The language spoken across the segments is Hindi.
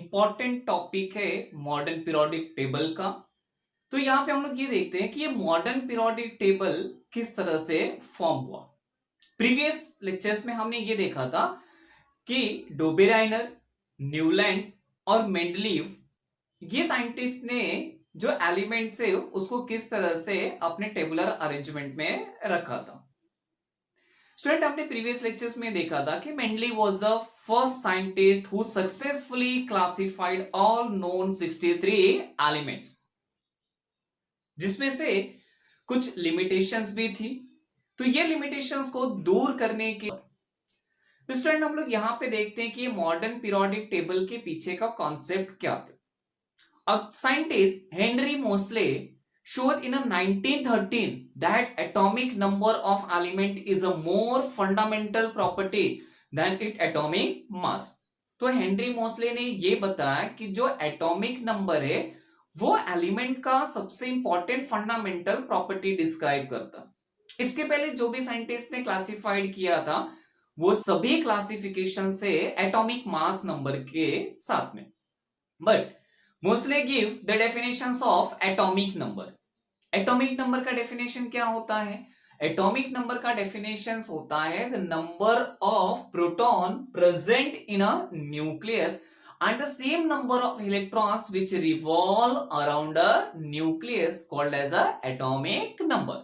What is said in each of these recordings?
इंपॉर्टेंट टॉपिक है मॉडर्न पीरियोडिक टेबल का। तो यहां पे हम लोग ये देखते हैं कि ये मॉडर्न पीरियोडिक टेबल किस तरह से फॉर्म हुआ। प्रीवियस लेक्चर्स में हमने ये देखा था कि डोबेराइनर, न्यूलैंड्स और मेंडलीव ये साइंटिस्ट ने जो एलिमेंट्स है उसको किस तरह से अपने टेबुलर अरेंजमेंट में रखा था। स्टूडेंट, हमने प्रीवियस लेक्चर्स में देखा था कि Mendeley was the first scientist who successfully classified all known 63 elements, जिसमें से कुछ लिमिटेशंस भी थी। तो ये लिमिटेशंस को दूर करने के तो स्टूडेंट हम लोग यहां पे देखते हैं कि मॉडर्न पीरियोडिक टेबल के पीछे का कॉन्सेप्ट क्या था। अब scientist Henry Moseley showed in a 1913 that atomic number of element is a more fundamental property than its atomic mass। तो हेनरी मोस्ले ने ये बताया कि जो एटॉमिक नंबर है वो एलिमेंट का सबसे इंपॉर्टेंट फंडामेंटल प्रॉपर्टी डिस्क्राइब करता। इसके पहले जो भी साइंटिस्ट ने क्लासिफाइड किया था वो सभी क्लासिफिकेशन से एटॉमिक मास नंबर के साथ में। But Moseley give the definitions of atomic number. Atomic number का डेफिनेशन क्या होता है? एटॉमिक नंबर का डेफिनेशन होता है the number of proton present in a nucleus and the same number of electrons which revolve around a nucleus called as a atomic number।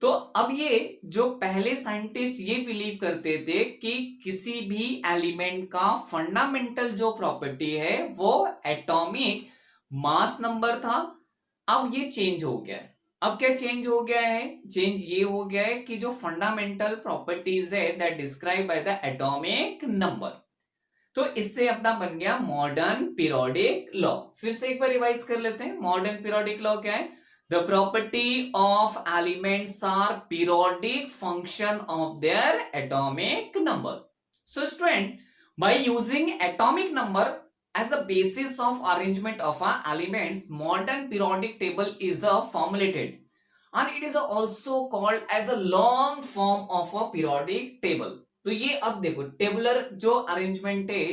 तो अब ये जो पहले साइंटिस्ट ये बिलीव करते थे कि किसी भी एलिमेंट का फंडामेंटल जो प्रॉपर्टी है वो एटॉमिक मास नंबर था। अब ये चेंज हो गया है। अब क्या चेंज हो गया है? चेंज ये हो गया है कि जो फंडामेंटल प्रॉपर्टीज है that describe by the atomic number. तो इससे अपना बन गया मॉडर्न पीरियोडिक लॉ। फिर से एक बार रिवाइज कर लेते हैं। मॉडर्न पीरियोडिक लॉ क्या है? The property of elements are periodic function of their atomic number. So student, by using atomic number as a basis of arrangement of elements, modern periodic table is formulated and it is also called as a long form of a periodic table। तो ये अब देखो टेबुलर जो अरेंजमेंट है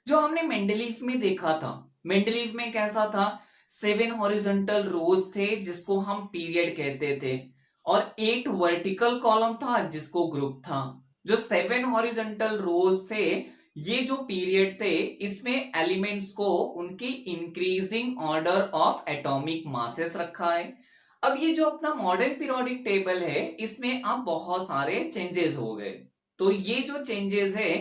जो हमने मेंडलीफ में देखा था। मेंडलीफ में कैसा था? 7 हॉरिजॉन्टल रोज थे जिसको हम पीरियड कहते थे और 8 वर्टिकल कॉलम था जिसको ग्रुप था। जो 7 हॉरिजॉन्टल रोज थे ये जो पीरियड थे इसमें एलिमेंट्स को उनकी increasing order of atomic masses रखा है। अब ये जो अपना मॉडर्न पीरियोडिक टेबल है इसमें अब बहुत सारे चेंजेस हो गए। तो ये जो चेंजेस है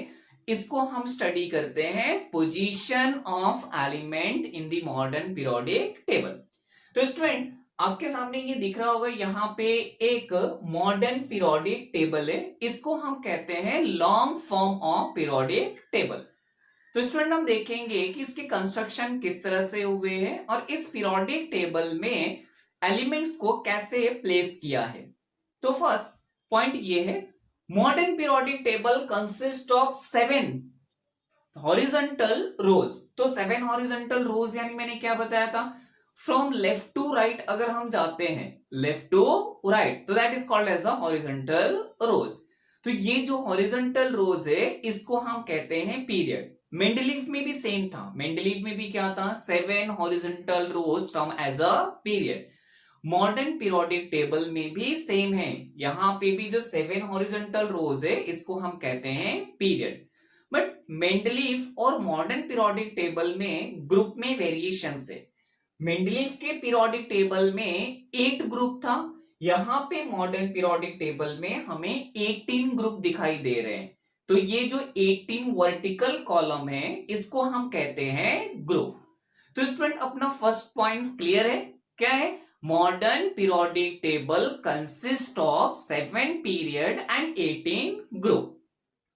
इसको हम स्टडी करते हैं position of element in the modern periodic table. तो स्टूडेंट आपके सामने ये दिख रहा होगा यहाँ पे एक मॉडर्न पीरियोडिक टेबल है, इसको हम कहते हैं long form of periodic table. तो स्टूडेंट हम देखेंगे कि इसके कंस्ट्रक्शन किस तरह से हुए हैं और इस पीरियोडिक टेबल में एलिमेंट्स को कैसे प्लेस किया है। तो फर्स्ट पॉइंट ये है, modern periodic table consist of 7 horizontal rows. तो 7 हॉरिजॉन्टल रोज यानी मैंने क्या बताया था, फ्रॉम लेफ्ट टू राइट अगर हम जाते हैं लेफ्ट टू राइट तो that is called as a horizontal rows. तो ये जो हॉरिजॉन्टल रोज है इसको हम कहते हैं पीरियड। मेंडलीफ में भी सेम था। मेंडलीफ में भी क्या था? 7 horizontal rows term as a period. Modern periodic table में भी सेम है। यहां पे भी जो 7 हॉरिजॉन्टल रोज है इसको हम कहते हैं पीरियड। बट मेंडलीफ और मॉडर्न पीरियोडिक टेबल में ग्रुप में वेरिएशन है। मेंडलीफ के पीरियोडिक टेबल में 8 ग्रुप था, यहां पे मॉडर्न पीरियोडिक टेबल में हमें 18 ग्रुप दिखाई दे रहे हैं। तो ये जो 18 वर्टिकल कॉलम है इसको हम कहते हैं ग्रुप। तो स्टूडेंट अपना फर्स्ट पॉइंट क्लियर है। क्या है? Modern periodic table consist of 7 period and 18 group.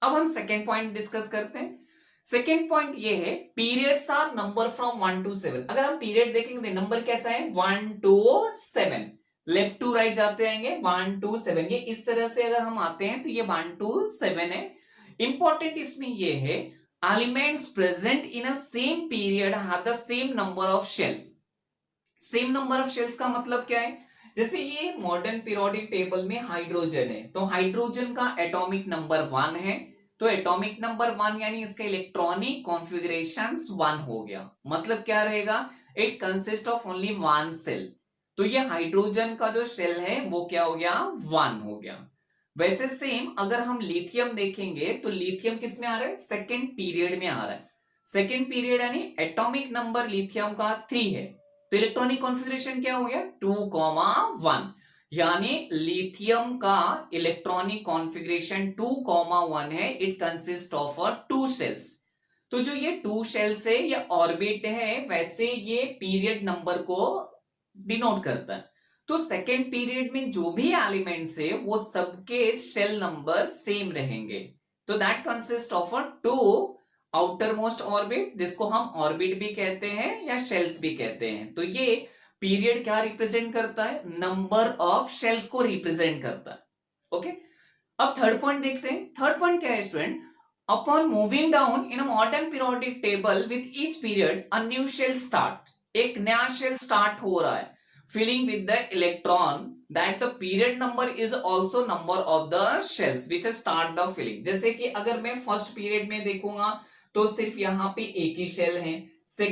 अब हम सेकेंड पॉइंट डिस्कस करते हैं। सेकेंड पॉइंट ये है, periods are number from 1 to 7। अगर हम पीरियड देखेंगे नंबर कैसा है? 1 टू 7। लेफ्ट टू राइट जाते आएंगे 1 टू 7। ये इस तरह से अगर हम आते हैं तो ये 1 टू 7 है। इंपॉर्टेंट इसमें ये है, elements present in a same period have the same number of shells. Same number of shells का मतलब क्या है? जैसे ये मॉडर्न पीरियोडिक टेबल में हाइड्रोजन है तो हाइड्रोजन का एटॉमिक नंबर 1 है, तो एटॉमिक नंबर 1 यानी इसका इलेक्ट्रॉनिक कॉन्फ़िगरेशन 1 हो गया। मतलब क्या रहेगा, it consist of only 1 shell. तो ये हाइड्रोजन का जो शेल है वो क्या हो गया, 1 हो गया। वैसे सेम अगर हम लिथियम देखेंगे तो लिथियम किस में आ रहा है, सेकेंड पीरियड में आ रहा है। सेकेंड पीरियड यानी एटॉमिक नंबर लिथियम का 3 है, तो इलेक्ट्रॉनिक कॉन्फ़िगरेशन क्या हो गया, 2,1। यानी लिथियम का इलेक्ट्रॉनिक कॉन्फ़िगरेशन 2,1 है। It consist of 2 shells. तो जो ये 2 शेल्स है ये ऑर्बिट है, वैसे ये पीरियड नंबर को डिनोट करता है। तो सेकेंड पीरियड में जो भी एलिमेंट्स है वो सबके शेल नंबर सेम रहेंगे। तो that consist of 2 outer most orbit, जिसको हम ऑर्बिट भी कहते हैं या शेल्स भी कहते हैं। तो ये पीरियड क्या रिप्रेजेंट करता है, नंबर ऑफ शेल्स को रिप्रेजेंट करता है। ओके, अब थर्ड पॉइंट देखते हैं। थर्ड पॉइंट क्या है student, upon moving down in a modern periodic table with each period a new shell start, एक नया शेल स्टार्ट हो रहा है filling with the electron, that the period number is also number of the shells which start the filling। जैसे कि अगर मैं फर्स्ट पीरियड में देखूंगा तो सिर्फ यहाँ पे एक ही शेल है, सेकेंड